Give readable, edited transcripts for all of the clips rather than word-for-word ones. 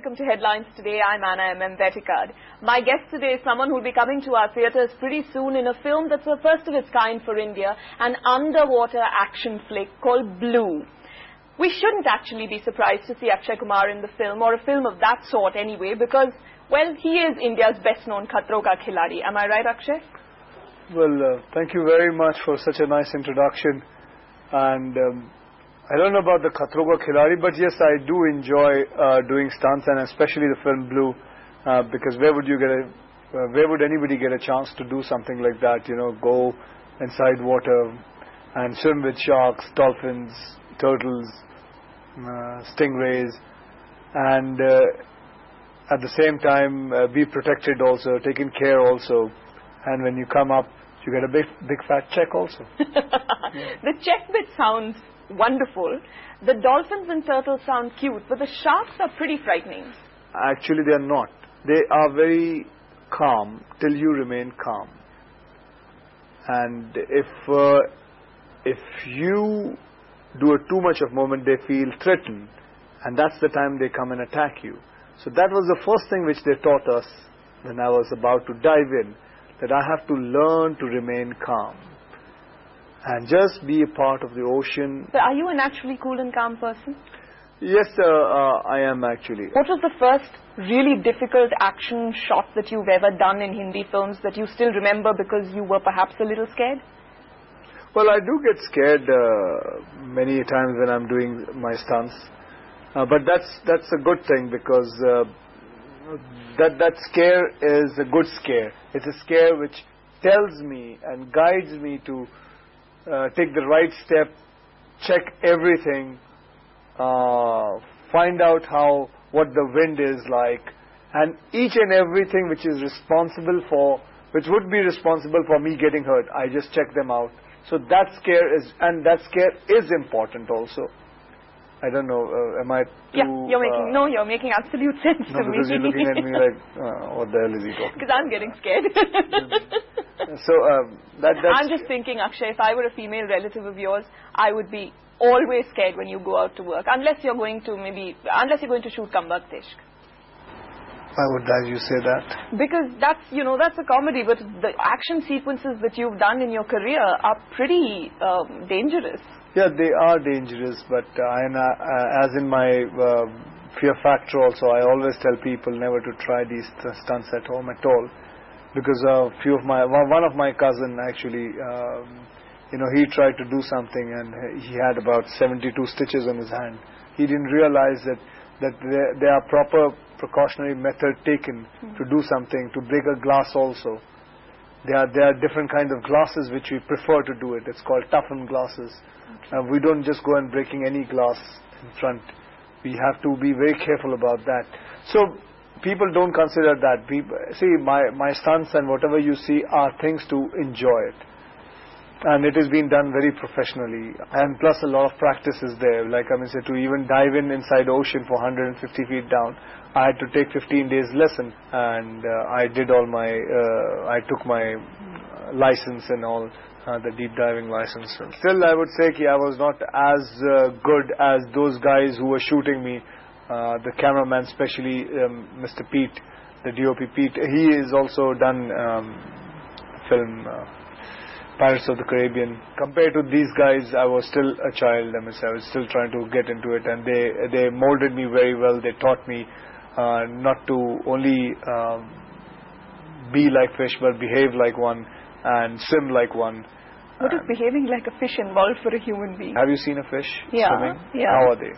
welcome to Headlines Today. I'm Anna M. Vetikad. My guest today is someone who will be coming to our theatres pretty soon in a film that's the first of its kind for India, an underwater action flick called Blue. We shouldn't actually be surprised to see Akshay Kumar in the film, or a film of that sort anyway, because, well, he is India's best-known Khatron Ka Khiladi. Am I right, Akshay? Well, thank you very much for such a nice introduction. And I don't know about the Khatron Ka Khiladi, but yes, I do enjoy doing stunts, and especially the film Blue, because where would anybody get a chance to do something like that? You know, go inside water and swim with sharks, dolphins, turtles, stingrays, and at the same time be protected also, taken care also, and when you come up, you get a big fat check also. Yeah. The check bit sounds wonderful. The dolphins and turtles sound cute, but the sharks are pretty frightening. Actually, they are not. They are very calm till you remain calm. And if you do too much of movement, they feel threatened, and that's the time they come and attack you. So that was the first thing which they taught us when I was about to dive in, that I have to learn to remain calm and just be a part of the ocean. So are you a naturally cool and calm person? Yes, I am actually. What was the first really difficult action shot that you've ever done in Hindi films that you still remember because you were perhaps a little scared? Well, I do get scared many times when I'm doing my stunts, but that's a good thing, because that scare is a good scare. It's a scare which tells me and guides me to take the right step, check everything, find out what the wind is like, and each and everything which would be responsible for me getting hurt, I just check them out. So that scare is important also. I don't know, am I too... Yeah, you're making absolute sense to me. No, because you're looking at me like, what the hell is he talking? Because I'm getting scared. So, that's... I'm just thinking, Akshay, if I were a female relative of yours, I would be always scared when you go out to work, unless you're going to shoot Kambak Tishk. Why would you say that? Because that's a comedy, but the action sequences that you've done in your career are pretty dangerous. Yeah, they are dangerous, but as in my fear factor also, I always tell people never to try these stunts at home at all, because one of my cousin actually, he tried to do something and he had about 72 stitches on his hand. He didn't realize that there are proper precautionary method taken to do something, to break a glass also. There are different kinds of glasses which we prefer to do it. It's called toughened glasses. We don't just go and breaking any glass in front. We have to be very careful about that. So people don't consider that. My stunts and whatever you see are things to enjoy it. And it is being done very professionally. And plus a lot of practice is there. Like to even dive inside ocean for 150 feet down, I had to take 15 days lesson, and I took my license and all, the deep diving license. Still, I would say I was not as good as those guys who were shooting me. The cameraman, especially Mr. Pete, the DOP Pete, he has also done film Pirates of the Caribbean. Compared to these guys, I was still a child. I was still trying to get into it, and they molded me very well. They taught me not to only be like fish, but behave like one and swim like one. What does behaving like a fish involve for a human being? Have you seen a fish swimming? Yeah. How are they?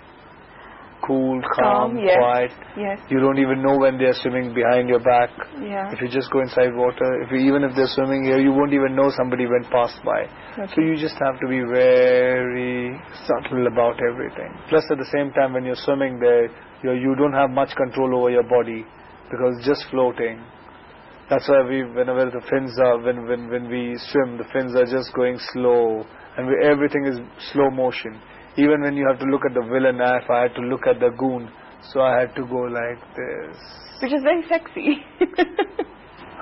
Cool, calm, yes, quiet. Yes. You don't even know when they're swimming behind your back. Yeah. If you just go inside water, even if they're swimming here, you won't even know somebody went past by. Okay. So you just have to be very subtle about everything. Plus, at the same time, when you're swimming there, you don't have much control over your body, because it's just floating. That's why whenever the fins are, when we swim, the fins are just going slow, and everything is slow motion. Even when you have to look at the villain, if I had to look at the goon, so I had to go like this. Which is very sexy.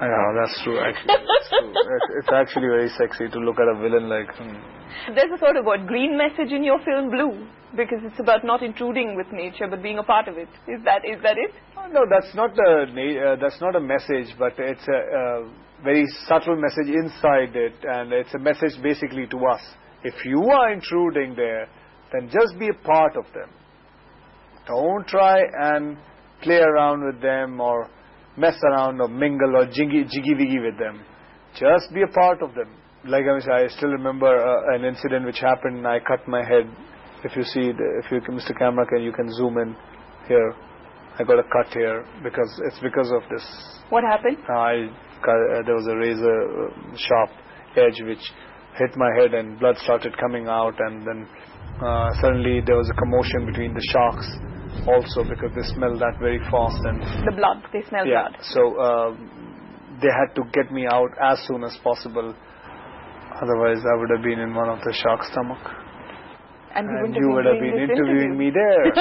Yeah, that's true. Actually, that's true. It's actually very sexy to look at a villain like. There's a sort of green message in your film Blue, because it's about not intruding with nature but being a part of it. Is that it? No, that's not a message, but it's a very subtle message inside it, and it's a message basically to us. If you are intruding there, then just be a part of them. Don't try and play around with them or mess around or mingle or jiggy-wiggy with them. Just be a part of them. Like I still remember an incident which happened. I cut my head. If you see, Mr. Camera, you can zoom in here. I got a cut here because of this. What happened? There was a razor sharp edge which hit my head and blood started coming out, and then suddenly there was a commotion between the sharks also, because they smelled that very fast. And the blood, they smelled blood. So they had to get me out as soon as possible. Otherwise, I would have been in one of the shark's stomach. And you would have been interviewing me there.